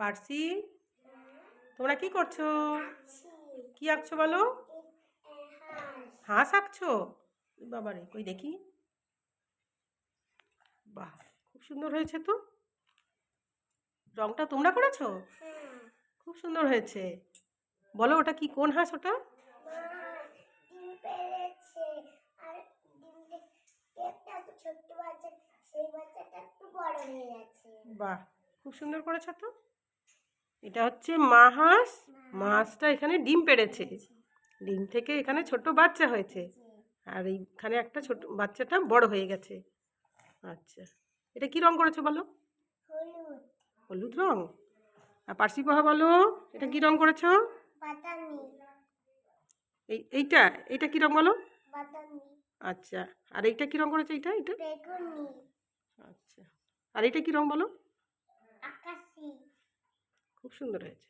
পার্সি, তোমরা কি করছো? কি আঁকছো বলো? হাঁস আঁকছো? বাবারে, কই দেখি। বাহ, খুব সুন্দর হয়েছে তো। রংটা তোমরা করেছো? খুব সুন্দর হয়েছে। বলো ওটা কি, কোন হাঁস ওটা? বাহ, খুব সুন্দর করেছো তো। এটা হচ্ছে মা হাঁস। মাছটা এখানে ডিম পেড়েছে, ডিম থেকে এখানে ছোট বাচ্চা হয়েছে, আর এইখানে একটা ছোট বাচ্চাটা বড় হয়ে গেছে। আচ্ছা, এটা কি রং করেছো বলো? হলুদ রং। আর পার্সি পোহা বলো, এটা কি রং করেছো? এইটা এইটা কি রং বলো? আচ্ছা, আর এইটা কি রং করেছো? এইটা এটা আচ্ছা, আর এইটা কি রং বলো? খুব সুন্দর হয়েছে।